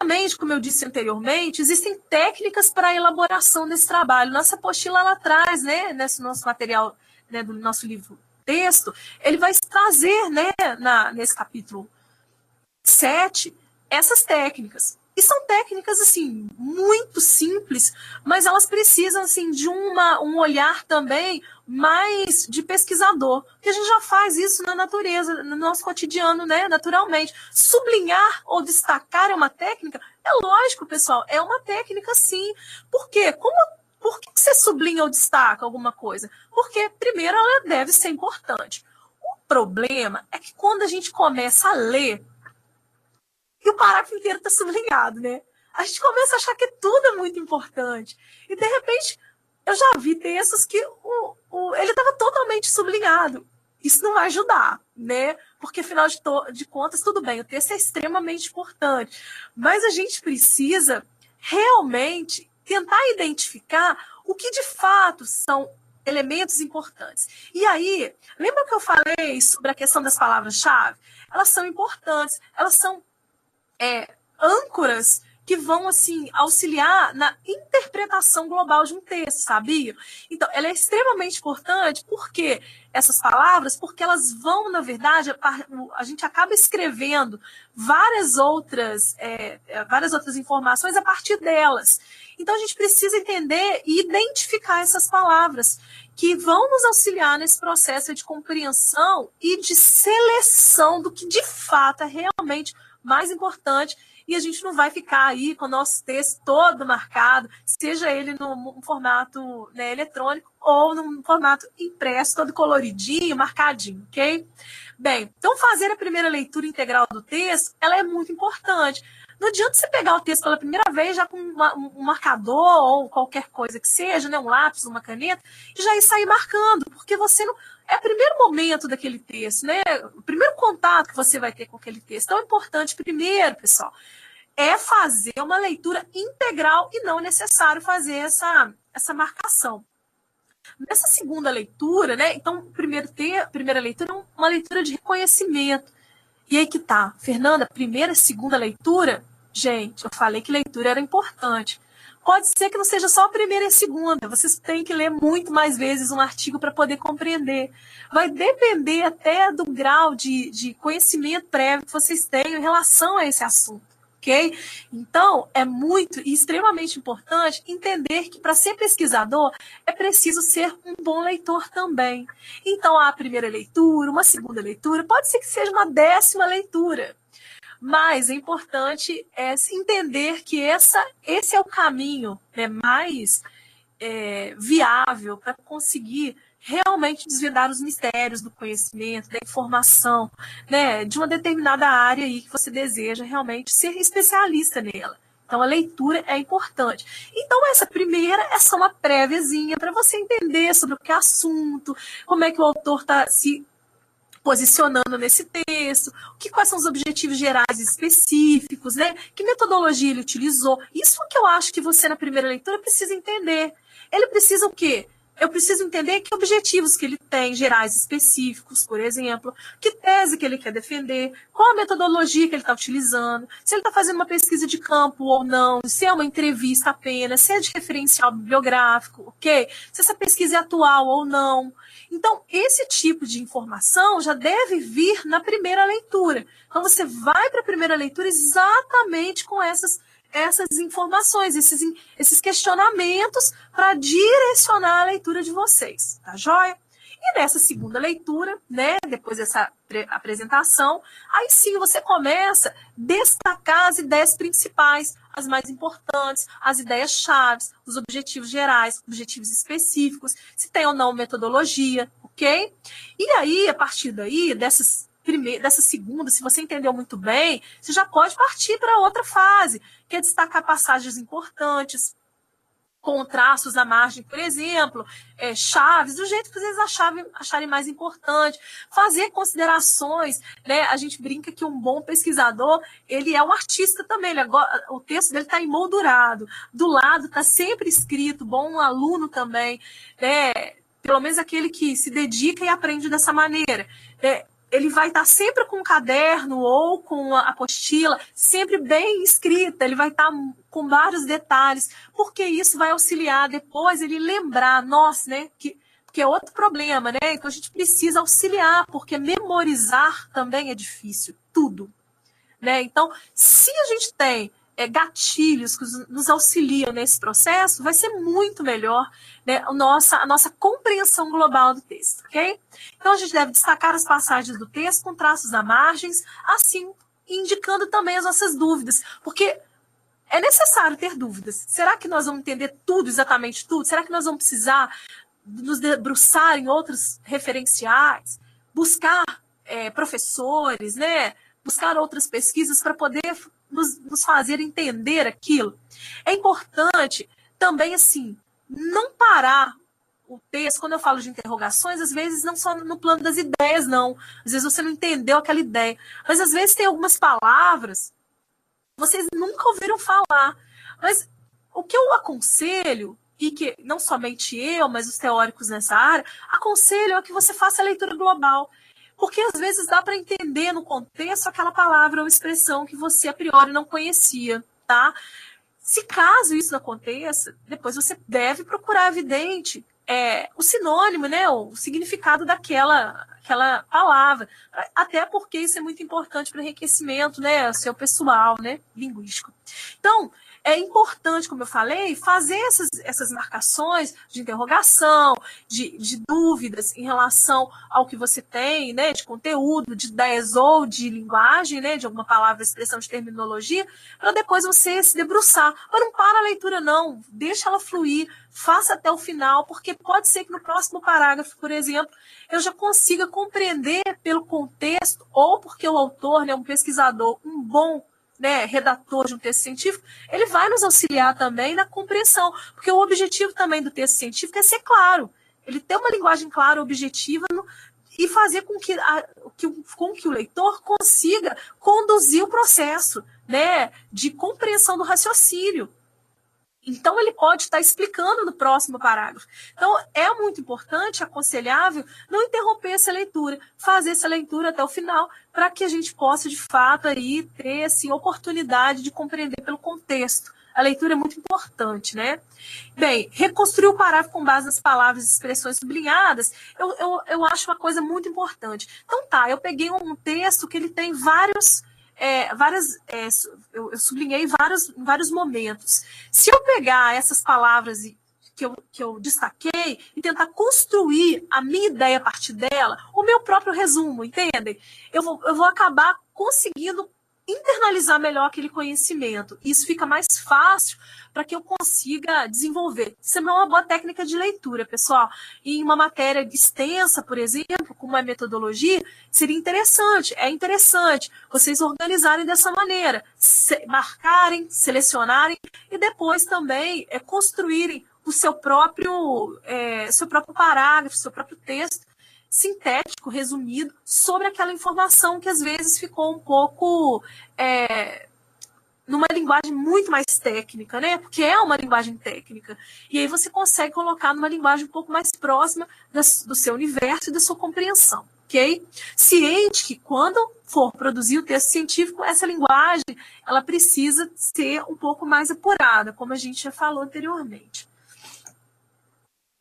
obviamente, como eu disse anteriormente, existem técnicas para a elaboração desse trabalho. Nossa apostila lá atrás, né, nesse nosso material, né, do nosso livro texto, ele vai trazer, né, nesse capítulo 7, essas técnicas. E são técnicas, assim, muito simples, mas elas precisam, assim, de um olhar também mais de pesquisador, porque a gente já faz isso na natureza, no nosso cotidiano, né, naturalmente. Sublinhar ou destacar é uma técnica? É lógico, pessoal, é uma técnica, sim. Por quê? Por que você sublinha ou destaca alguma coisa? Porque, primeiro, ela deve ser importante. O problema é que quando a gente começa a ler, e o parágrafo inteiro está sublinhado, né? A gente começa a achar que tudo é muito importante. E, de repente, eu já vi textos que ele estava totalmente sublinhado. Isso não vai ajudar, né? Porque, afinal de contas, tudo bem, o texto é extremamente importante. Mas a gente precisa realmente tentar identificar o que, de fato, são elementos importantes. E aí, lembra que eu falei sobre a questão das palavras-chave? Elas são importantes, elas são âncoras que vão, assim, auxiliar na interpretação global de um texto, sabia? Então, ela é extremamente importante porque essas palavras, porque elas vão, na verdade, a gente acaba escrevendo várias outras informações a partir delas. Então, a gente precisa entender e identificar essas palavras que vão nos auxiliar nesse processo de compreensão e de seleção do que, de fato, é realmente mais importante, e a gente não vai ficar aí com o nosso texto todo marcado, seja ele no formato, né, eletrônico ou no formato impresso, todo coloridinho, marcadinho, ok? Bem, então fazer a primeira leitura integral do texto, ela é muito importante. Não adianta você pegar o texto pela primeira vez já com um marcador ou qualquer coisa que seja, né, um lápis, uma caneta, e já ir sair marcando, porque você não... É o primeiro momento daquele texto, né? O primeiro contato que você vai ter com aquele texto. Então, é importante, primeiro, pessoal, é fazer uma leitura integral e não é necessário fazer essa marcação. Nessa segunda leitura, né? Então, primeira leitura é uma leitura de reconhecimento. E aí que tá, Fernanda, primeira e segunda leitura, gente, eu falei que leitura era importante. Pode ser que não seja só a primeira e a segunda, vocês têm que ler muito mais vezes um artigo para poder compreender. Vai depender até do grau de conhecimento prévio que vocês têm em relação a esse assunto, ok? Então, é muito e extremamente importante entender que para ser pesquisador é preciso ser um bom leitor também. Então, há a primeira leitura, uma segunda leitura, pode ser que seja uma 10ª leitura. Mas é importante entender que esse é o caminho, né, mais viável para conseguir realmente desvendar os mistérios do conhecimento, da informação, né, de uma determinada área aí que você deseja realmente ser especialista nela. Então, a leitura é importante. Então, essa primeira é só uma préviazinha para você entender sobre o que é assunto, como é que o autor está se posicionando nesse texto, quais são os objetivos gerais específicos, né? Que metodologia ele utilizou. Isso que eu acho que você, na primeira leitura, precisa entender. Ele precisa o quê? Eu preciso entender que objetivos que ele tem, gerais específicos, por exemplo, que tese que ele quer defender, qual a metodologia que ele está utilizando, se ele está fazendo uma pesquisa de campo ou não, se é uma entrevista apenas, se é de referencial bibliográfico, ok? Se essa pesquisa é atual ou não. Então, esse tipo de informação já deve vir na primeira leitura. Então, você vai para a primeira leitura exatamente com essas informações, esses questionamentos para direcionar a leitura de vocês, tá joia? E nessa segunda leitura, né, depois dessa apresentação, aí sim você começa a destacar as ideias principais, as mais importantes, as ideias-chave, os objetivos gerais, objetivos específicos, se tem ou não metodologia, ok? E aí, a partir daí, dessa segunda, se você entendeu muito bem, você já pode partir para outra fase, que é destacar passagens importantes, com traços à margem, por exemplo, chaves, do jeito que vocês acharem mais importante, fazer considerações, né? A gente brinca que um bom pesquisador, ele é um artista também, o texto dele está emoldurado, do lado está sempre escrito, bom aluno também, né? Pelo menos aquele que se dedica e aprende dessa maneira, ele vai estar sempre com um caderno ou com a apostila, sempre bem escrita, ele vai estar com vários detalhes, porque isso vai auxiliar depois ele lembrar, nossa, né, que é outro problema, né? Então a gente precisa auxiliar, porque memorizar também é difícil, tudo, né? Então, se a gente tem gatilhos que nos auxiliam nesse processo, vai ser muito melhor, né, a nossa compreensão global do texto, ok? Então, a gente deve destacar as passagens do texto com traços a margens, assim, indicando também as nossas dúvidas, porque é necessário ter dúvidas. Será que nós vamos entender tudo, exatamente tudo? Será que nós vamos precisar nos debruçar em outros referenciais, buscar professores, né, buscar outras pesquisas para poder nos fazer entender aquilo? É importante também, assim, não parar o texto. Quando eu falo de interrogações, às vezes não só no plano das ideias, não. Às vezes você não entendeu aquela ideia. Mas às vezes tem algumas palavras que vocês nunca ouviram falar. Mas o que eu aconselho, e que não somente eu, mas os teóricos nessa área, aconselho é que você faça a leitura global. Porque às vezes dá para entender no contexto aquela palavra ou expressão que você a priori não conhecia, tá? Se caso isso não aconteça, depois você deve procurar, evidente, o sinônimo, né, o significado daquela palavra, até porque isso é muito importante para o enriquecimento, né, seu pessoal, né, linguístico. Então, é importante, como eu falei, fazer essas marcações de interrogação, de dúvidas em relação ao que você tem, né, de conteúdo, de ideias ou de linguagem, né, de alguma palavra, expressão, de terminologia, para depois você se debruçar. Mas não para a leitura, não. Deixa ela fluir, faça até o final, porque pode ser que no próximo parágrafo, por exemplo, eu já consiga compreender pelo contexto, ou porque o autor, né, um pesquisador, um bom, né, redator de um texto científico, ele vai nos auxiliar também na compreensão, porque o objetivo também do texto científico é ser claro, ele ter uma linguagem clara, objetiva, e fazer com que o leitor consiga conduzir o processo, né, de compreensão do raciocínio. Então, ele pode estar explicando no próximo parágrafo. Então, é muito importante, aconselhável, não interromper essa leitura, fazer essa leitura até o final, para que a gente possa, de fato, aí, ter assim, oportunidade de compreender pelo contexto. A leitura é muito importante, né? Bem, reconstruir o parágrafo com base nas palavras e expressões sublinhadas, eu acho uma coisa muito importante. Então, tá, eu peguei um texto que ele tem eu sublinhei em vários momentos. Se eu pegar essas palavras que eu destaquei e tentar construir a minha ideia a partir dela, o meu próprio resumo, entendem? Eu vou acabar conseguindo internalizar melhor aquele conhecimento. Isso fica mais fácil para que eu consiga desenvolver. Isso é uma boa técnica de leitura, pessoal. E em uma matéria extensa, por exemplo, como a metodologia, seria interessante, é interessante vocês organizarem dessa maneira, marcarem, selecionarem e depois também construírem o seu próprio parágrafo, seu próprio texto, sintético, resumido, sobre aquela informação que às vezes ficou um pouco numa linguagem muito mais técnica, né? Porque é uma linguagem técnica. E aí você consegue colocar numa linguagem um pouco mais próxima do seu universo e da sua compreensão, ok? Ciente que quando for produzir o texto científico, essa linguagem ela precisa ser um pouco mais apurada, como a gente já falou anteriormente.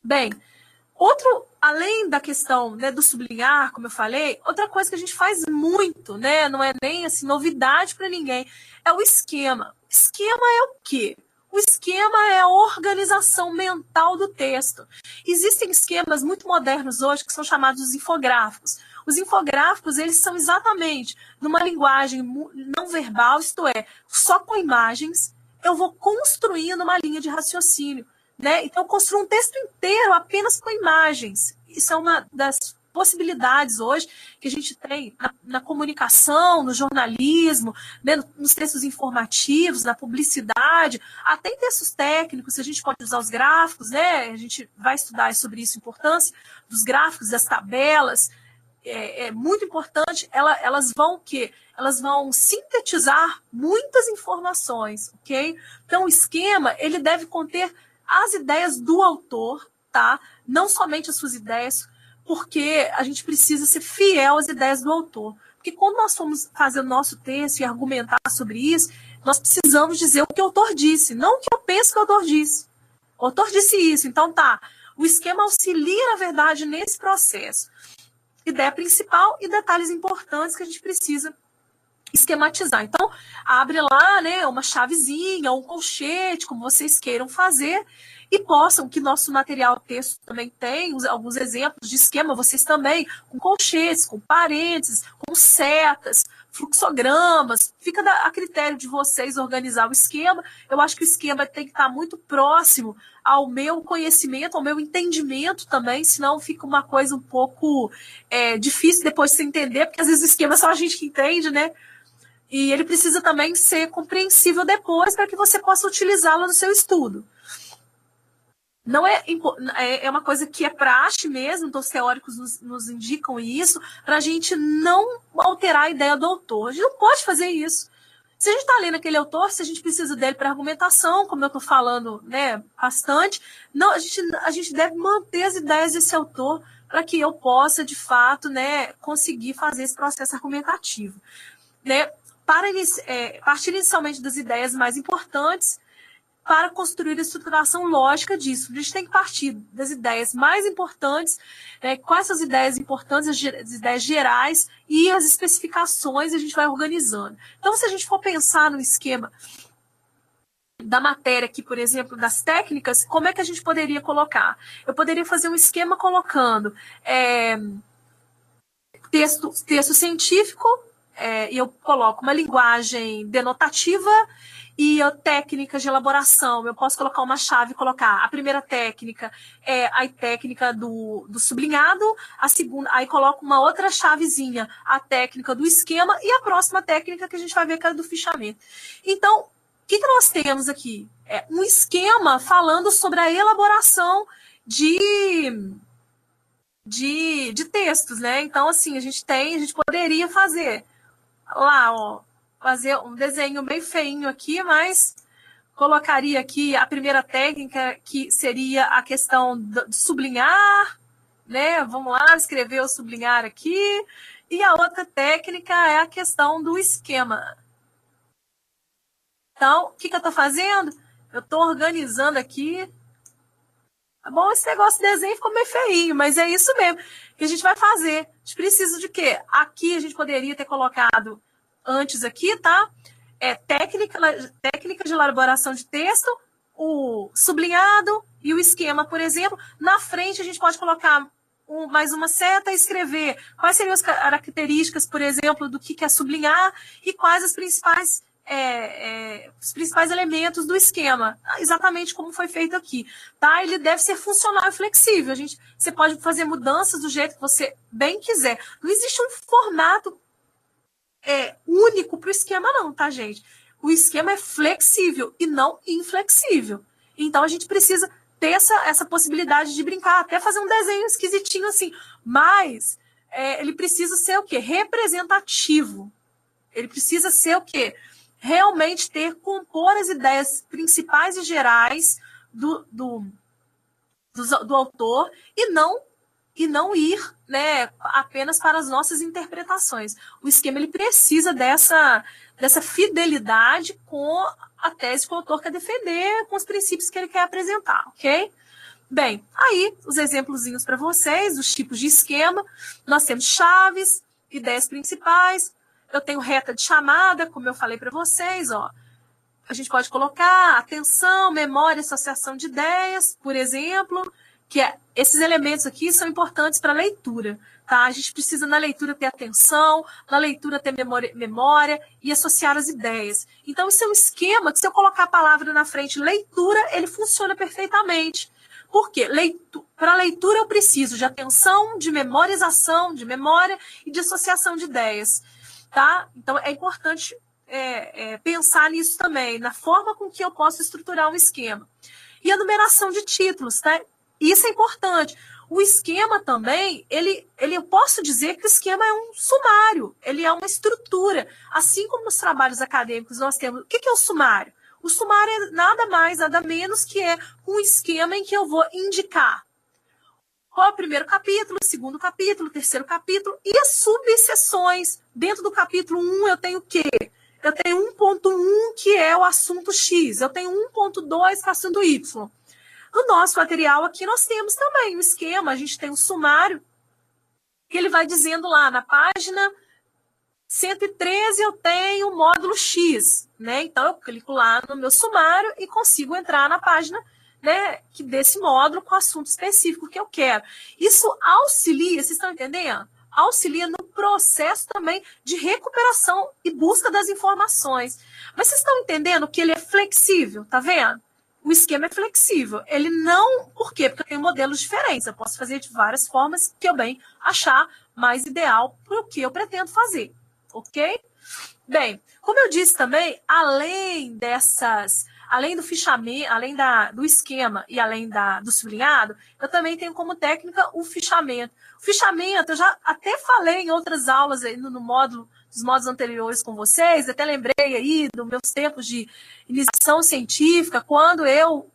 Bem, além da questão, né, do sublinhar, como eu falei, outra coisa que a gente faz muito, né, não é nem assim, novidade para ninguém, é o esquema. O esquema é o quê? O esquema é a organização mental do texto. Existem esquemas muito modernos hoje que são chamados de infográficos. Os infográficos, eles são exatamente numa linguagem não verbal, isto é, só com imagens, eu vou construindo uma linha de raciocínio. Né? Então, eu construo um texto inteiro apenas com imagens. Isso é uma das possibilidades hoje que a gente tem na comunicação, no jornalismo, né? Nos textos informativos, na publicidade, até em textos técnicos, a gente pode usar os gráficos, né? A gente vai estudar sobre isso, a importância dos gráficos, das tabelas. É muito importante, elas vão sintetizar muitas informações, ok? Então, o esquema, ele deve conter as ideias do autor, tá? Não somente as suas ideias, porque a gente precisa ser fiel às ideias do autor. Porque quando nós formos fazer o nosso texto e argumentar sobre isso, nós precisamos dizer o que o autor disse, não o que eu penso que o autor disse. O autor disse isso, então tá. O esquema auxilia, na verdade, nesse processo. Ideia principal e detalhes importantes que a gente precisa esquematizar. Então, abre lá, né, uma chavezinha, um colchete, como vocês queiram fazer, e possam, que nosso material texto também tem alguns exemplos de esquema, vocês também, com colchetes, com parênteses, com setas, fluxogramas, fica a critério de vocês organizar o esquema. Eu acho que o esquema tem que estar muito próximo ao meu conhecimento, ao meu entendimento também, senão fica uma coisa um pouco difícil depois de você entender, porque às vezes o esquema é só a gente que entende, né? E ele precisa também ser compreensível depois para que você possa utilizá-lo no seu estudo. Não é uma coisa que é praxe mesmo, então os teóricos nos indicam isso, para a gente não alterar a ideia do autor. A gente não pode fazer isso. Se a gente está lendo aquele autor, se a gente precisa dele para argumentação, como eu estou falando, né, bastante, não, a gente deve manter as ideias desse autor para que eu possa, de fato, né, conseguir fazer esse processo argumentativo. Né? Partir inicialmente das ideias mais importantes, para construir a estruturação lógica disso. A gente tem que partir das ideias mais importantes, né, quais são as ideias importantes, as ideias gerais e as especificações, a gente vai organizando. Então, se a gente for pensar no esquema da matéria aqui, por exemplo, das técnicas, como é que a gente poderia colocar? Eu poderia fazer um esquema colocando texto científico, e eu coloco uma linguagem denotativa, e a técnica de elaboração, eu posso colocar uma chave e colocar a primeira técnica é a técnica do sublinhado, a segunda, aí coloco uma outra chavezinha, a técnica do esquema, e a próxima técnica que a gente vai ver que é do fichamento. Então, o que nós temos aqui? É um esquema falando sobre a elaboração de textos, né? Então, assim, a gente poderia fazer lá, ó, fazer um desenho bem feinho aqui, mas colocaria aqui a primeira técnica, que seria a questão de sublinhar, né? Vamos lá, escrever o sublinhar aqui. E a outra técnica é a questão do esquema. Então, o que eu estou fazendo? Eu estou organizando aqui. Tá bom? Esse negócio de desenho ficou meio feinho, mas é isso mesmo que a gente vai fazer. A gente precisa de quê? Aqui a gente poderia ter colocado antes aqui, tá? Técnica de elaboração de texto, o sublinhado e o esquema, por exemplo. Na frente a gente pode colocar mais uma seta e escrever quais seriam as características, por exemplo, do que é sublinhar e quais os principais elementos do esquema, exatamente como foi feito aqui. Tá? Ele deve ser funcional e flexível. Você pode fazer mudanças do jeito que você bem quiser. Não existe um formato único para o esquema, não, tá, gente? O esquema é flexível e não inflexível. Então, a gente precisa ter essa possibilidade de brincar, até fazer um desenho esquisitinho assim. Mas ele precisa ser o quê? Representativo. Ele precisa ser o quê? Realmente compor as ideias principais e gerais do autor e não ir, né, apenas para as nossas interpretações. O esquema ele precisa dessa fidelidade com a tese que o autor quer defender, com os princípios que ele quer apresentar, ok? Bem, aí os exemplozinhos para vocês, os tipos de esquema. Nós temos chaves, ideias principais. Eu tenho reta de chamada, como eu falei para vocês, ó. A gente pode colocar atenção, memória, associação de ideias, por exemplo, que esses elementos aqui são importantes para a leitura, tá? A gente precisa na leitura ter atenção, na leitura ter memória e associar as ideias. Então, isso é um esquema que, se eu colocar a palavra na frente, leitura, ele funciona perfeitamente. Por quê? Para leitura eu preciso de atenção, de memorização, de memória e de associação de ideias. Tá? Então, é importante pensar nisso também, na forma com que eu posso estruturar um esquema. E a numeração de títulos, tá? Isso é importante. O esquema também, eu posso dizer que o esquema é um sumário, ele é uma estrutura. Assim como nos trabalhos acadêmicos nós temos... O que é o sumário? O sumário é nada mais, nada menos que um esquema em que eu vou indicar qual é o primeiro capítulo, segundo capítulo, terceiro capítulo e as subseções. Dentro do capítulo 1 eu tenho o quê? Eu tenho 1.1, que é o assunto X. Eu tenho 1.2, que é o assunto Y. No nosso material aqui nós temos também um esquema, a gente tem um sumário, que ele vai dizendo lá na página 113 eu tenho o módulo X, né? Então eu clico lá no meu sumário e consigo entrar na página, né, desse módulo com o assunto específico que eu quero. Isso auxilia, vocês estão entendendo? Auxilia no processo também de recuperação e busca das informações. Mas vocês estão entendendo que ele é flexível, tá vendo? O esquema é flexível. Ele não... Por quê? Porque eu tenho modelos diferentes. Eu posso fazer de várias formas que eu bem achar mais ideal para o que eu pretendo fazer. Ok? Bem, como eu disse também, além do fichamento, além do esquema e além do sublinhado, eu também tenho como técnica o fichamento. O fichamento, eu já até falei em outras aulas aí dos módulos anteriores com vocês, até lembrei aí dos meus tempos de iniciação científica, quando eu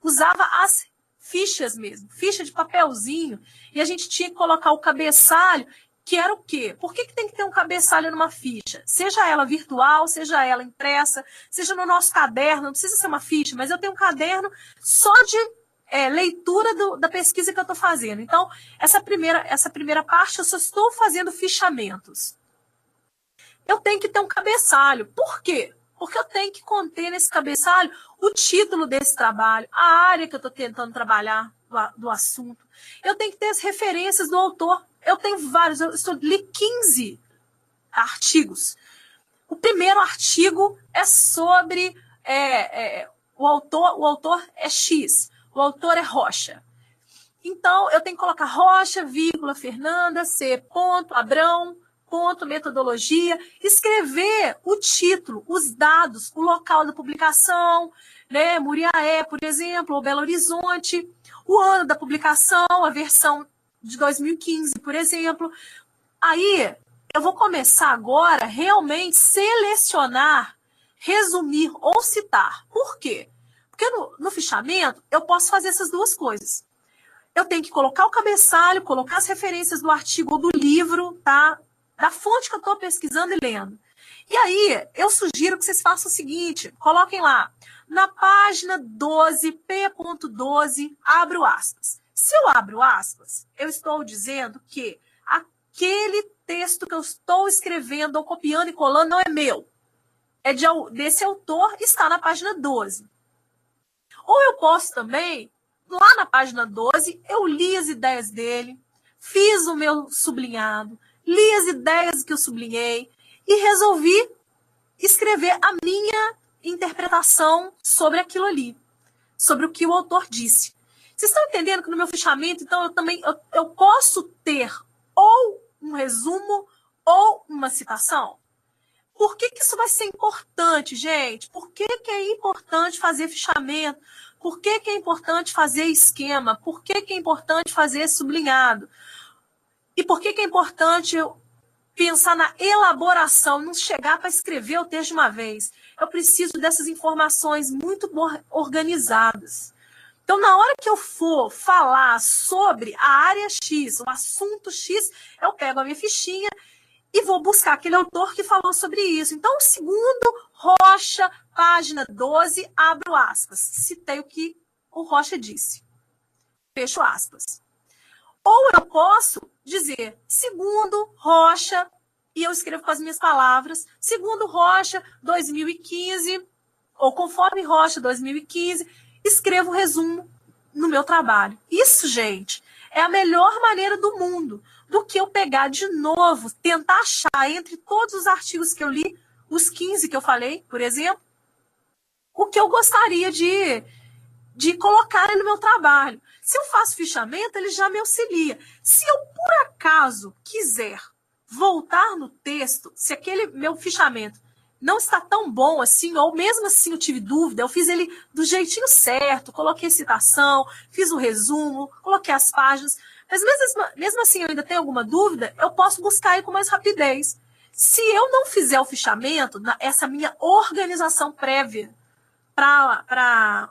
usava as fichas mesmo, ficha de papelzinho, e a gente tinha que colocar o cabeçalho, que era o quê? Por que tem que ter um cabeçalho numa ficha? Seja ela virtual, seja ela impressa, seja no nosso caderno, não precisa ser uma ficha, mas eu tenho um caderno só de leitura da pesquisa que eu estou fazendo. Então, essa primeira parte eu só estou fazendo fichamentos. Eu tenho que ter um cabeçalho. Por quê? Porque eu tenho que conter nesse cabeçalho o título desse trabalho, a área que eu estou tentando trabalhar do assunto. Eu tenho que ter as referências do autor. Eu tenho vários, eu li 15 artigos. O primeiro artigo é sobre o autor é X, o autor é Rocha. Então, eu tenho que colocar Rocha, vírgula, Fernanda, C, ponto, Abrão, ponto, metodologia, escrever o título, os dados, o local da publicação, né, Muriaé, por exemplo, ou Belo Horizonte, o ano da publicação, a versão de 2015, por exemplo. Aí, eu vou começar agora realmente selecionar, resumir ou citar. Por quê? Porque no fichamento, eu posso fazer essas duas coisas. Eu tenho que colocar o cabeçalho, colocar as referências do artigo ou do livro, tá? Da fonte que eu estou pesquisando e lendo. E aí, eu sugiro que vocês façam o seguinte, coloquem lá, na página 12, P.12, abro aspas. Se eu abro aspas, eu estou dizendo que aquele texto que eu estou escrevendo ou copiando e colando não é meu. É desse autor, está na página 12. Ou eu posso também, lá na página 12, eu li as ideias dele, fiz o meu sublinhado, li as ideias que eu sublinhei e resolvi escrever a minha interpretação sobre aquilo ali, sobre o que o autor disse. Vocês estão entendendo que no meu fichamento, então, eu posso ter ou um resumo ou uma citação? Por que isso vai ser importante, gente? Por que é importante fazer fichamento? Por que é importante fazer esquema? Por que é importante fazer sublinhado? E por que é importante pensar na elaboração, não chegar para escrever o texto de uma vez? Eu preciso dessas informações muito organizadas. Então, na hora que eu for falar sobre a área X, o assunto X, eu pego a minha fichinha e vou buscar aquele autor que falou sobre isso. Então, segundo Rocha, página 12, abro aspas. Citei o que o Rocha disse. Fecho aspas. Ou eu posso dizer, segundo Rocha, e eu escrevo com as minhas palavras, segundo Rocha, 2015, ou conforme Rocha, 2015, escrevo o resumo no meu trabalho. Isso, gente, é a melhor maneira do mundo do que eu pegar de novo, tentar achar entre todos os artigos que eu li, os 15 que eu falei, por exemplo, o que eu gostaria de colocar no meu trabalho. Se eu faço fichamento, ele já me auxilia. Se eu, por acaso, quiser voltar no texto, se aquele meu fichamento não está tão bom assim, ou mesmo assim eu tive dúvida, eu fiz ele do jeitinho certo, coloquei citação, fiz o resumo, coloquei as páginas, mas mesmo assim eu ainda tenho alguma dúvida, eu posso buscar aí com mais rapidez. Se eu não fizer o fichamento, essa minha organização prévia para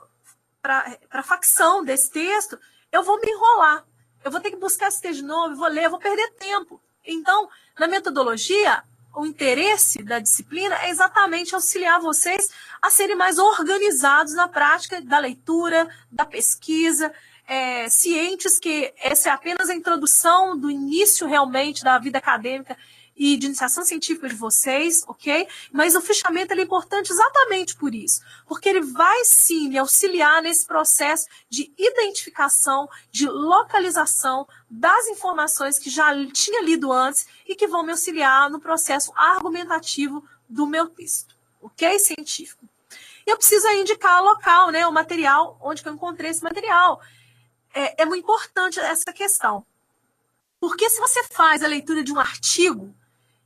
a facção desse texto, eu vou me enrolar. eu vou ter que buscar esse texto de novo, vou ler, vou perder tempo. Então, na metodologia, o interesse da disciplina é exatamente auxiliar vocês a serem mais organizados na prática da leitura, da pesquisa, cientes que essa é apenas a introdução do início realmente da vida acadêmica e de iniciação científica de vocês, ok? Mas o fichamento é importante exatamente por isso, porque ele vai sim lhe auxiliar nesse processo de identificação, de localização das informações que já tinha lido antes e que vão me auxiliar no processo argumentativo do meu texto, ok? Científico. E eu preciso aí indicar o local, né, o material, onde que eu encontrei esse material. É muito importante essa questão, porque se você faz a leitura de um artigo,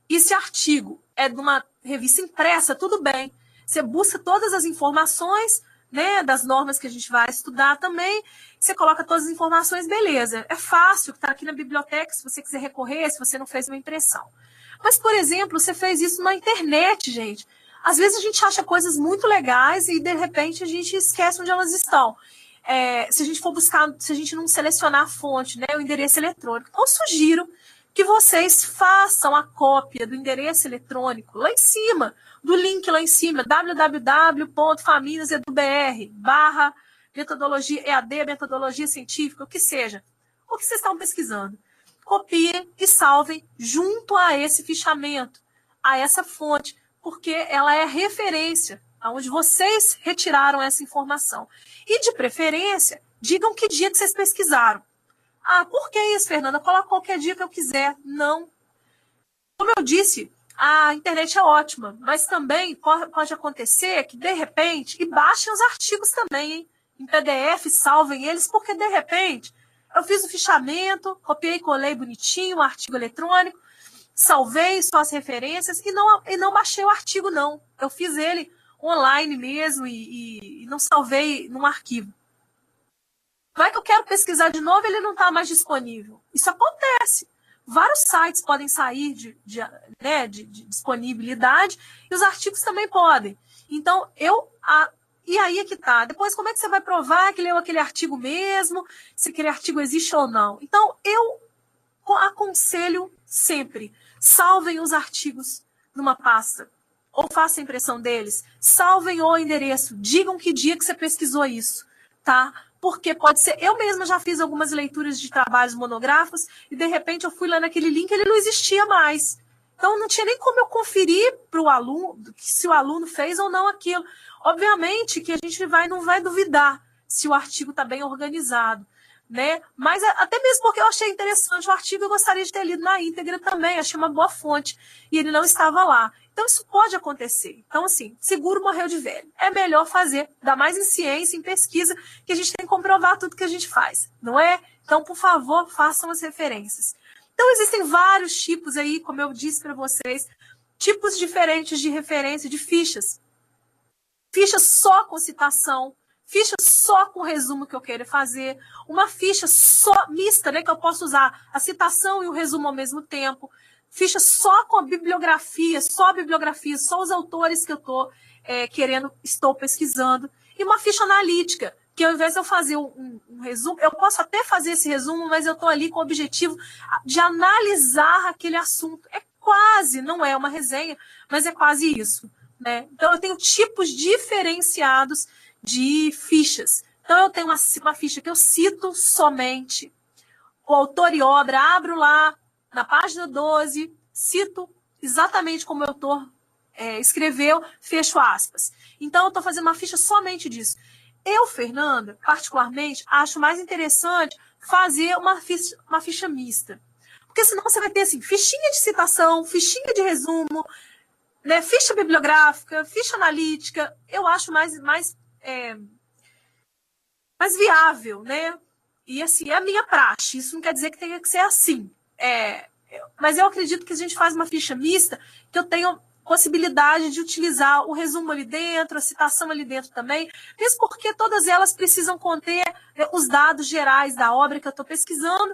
e esse artigo é de uma revista impressa, tudo bem. Você busca todas as informações, né, das normas que a gente vai estudar também. Você coloca todas as informações, beleza. É fácil, está aqui na biblioteca, se você quiser recorrer, se você não fez uma impressão. Mas, por exemplo, você fez isso na internet, gente. Às vezes a gente acha coisas muito legais e, de repente, a gente esquece onde elas estão. Se a gente for buscar, se a gente não selecionar a fonte, né, o endereço eletrônico. Então, eu sugiro que vocês façam a cópia do endereço eletrônico lá em cima, do link lá em cima, www.famíliasedubr/metodologia EAD, metodologia científica, o que seja, o que vocês estão pesquisando. Copiem e salvem junto a esse fichamento, a essa fonte, porque ela é referência, onde vocês retiraram essa informação. E, de preferência, digam que dia que vocês pesquisaram. Ah, por que isso, Fernanda? Coloca qualquer dia que eu quiser. Não. Como eu disse, a internet é ótima, mas também pode acontecer que, de repente, e baixem os artigos também, hein? Em PDF, salvem eles, porque, de repente, eu fiz o fichamento, copiei e colei bonitinho o artigo eletrônico, salvei só as referências e não baixei o artigo, não. Eu fiz ele online mesmo e não salvei num arquivo. Vai que eu quero pesquisar de novo e ele não está mais disponível. Isso acontece. Vários sites podem sair de disponibilidade e os artigos também podem. Então, e aí é que tá. Depois, como é que você vai provar que leu aquele artigo mesmo, se aquele artigo existe ou não? Então, eu aconselho sempre, salvem os artigos numa pasta, ou façam a impressão deles, salvem o endereço, digam que dia que você pesquisou isso, tá? Porque pode ser, eu mesma já fiz algumas leituras de trabalhos monográficos e de repente eu fui lá naquele link e ele não existia mais. Então não tinha nem como eu conferir para o aluno se o aluno fez ou não aquilo. Obviamente que a gente não vai duvidar se o artigo está bem organizado, né? Mas até mesmo porque eu achei interessante o artigo, eu gostaria de ter lido na íntegra também, achei uma boa fonte e ele não estava lá. Então, isso pode acontecer. Então, assim, seguro morreu de velho. É melhor fazer, ainda mais em ciência, em pesquisa, que a gente tem que comprovar tudo que a gente faz, não é? Então, por favor, façam as referências. Então, existem vários tipos aí, como eu disse para vocês, tipos diferentes de referência, de fichas. Ficha só com citação, ficha só com o resumo que eu quero fazer, uma ficha só mista, né, que eu posso usar a citação e o resumo ao mesmo tempo, ficha só com a bibliografia, só os autores que eu estou pesquisando, e uma ficha analítica, que ao invés de eu fazer um resumo, eu posso até fazer esse resumo, mas eu estou ali com o objetivo de analisar aquele assunto. Não é uma resenha, mas é quase isso, né? Então, eu tenho tipos diferenciados de fichas. Então, eu tenho uma ficha que eu cito somente o autor e obra, abro lá, na página 12, cito exatamente como o autor escreveu, fecho aspas. Então, eu estou fazendo uma ficha somente disso. Eu, Fernanda, particularmente, acho mais interessante fazer uma ficha mista. Porque senão você vai ter assim, fichinha de citação, fichinha de resumo, né, ficha bibliográfica, ficha analítica. Eu acho mais viável, né? E assim, é a minha praxe. Isso não quer dizer que tenha que ser assim. Mas eu acredito que a gente faz uma ficha mista, que eu tenho possibilidade de utilizar o resumo ali dentro, a citação ali dentro também, mesmo porque todas elas precisam conter os dados gerais da obra que eu estou pesquisando,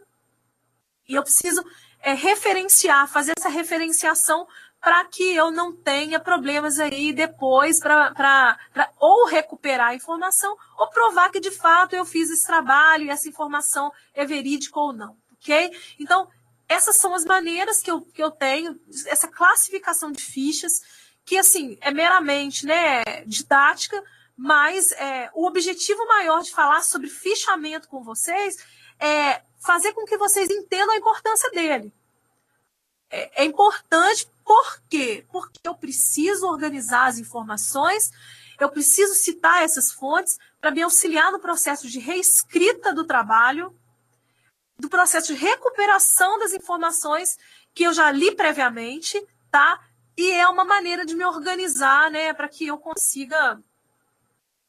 e eu preciso referenciar, fazer essa referenciação para que eu não tenha problemas aí depois para ou recuperar a informação ou provar que de fato eu fiz esse trabalho e essa informação é verídica ou não, ok? Então, essas são as maneiras que eu tenho, essa classificação de fichas, que assim, é meramente, né, didática, mas o objetivo maior de falar sobre fichamento com vocês é fazer com que vocês entendam a importância dele. É importante, por quê? Porque eu preciso organizar as informações, eu preciso citar essas fontes para me auxiliar no processo de reescrita do trabalho, do processo de recuperação das informações que eu já li previamente, tá? E é uma maneira de me organizar, né, para que eu consiga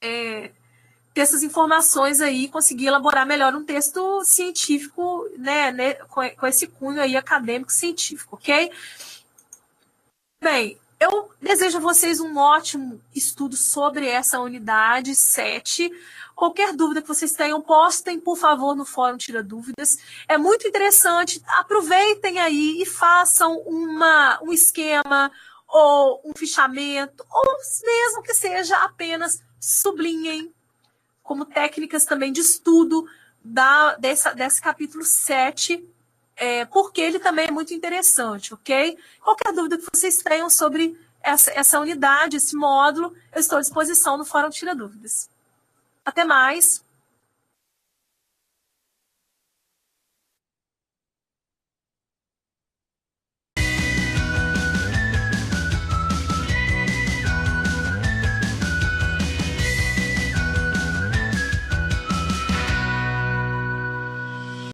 ter essas informações aí, conseguir elaborar melhor um texto científico, né, com esse cunho aí acadêmico científico, ok? Bem, eu desejo a vocês um ótimo estudo sobre essa unidade 7. Qualquer dúvida que vocês tenham, postem, por favor, no Fórum Tira Dúvidas. É muito interessante, aproveitem aí e façam um esquema ou um fichamento, ou mesmo que seja apenas sublinhem como técnicas também de estudo desse capítulo 7, porque ele também é muito interessante, ok? Qualquer dúvida que vocês tenham sobre essa unidade, esse módulo, eu estou à disposição no Fórum Tira Dúvidas. Até mais!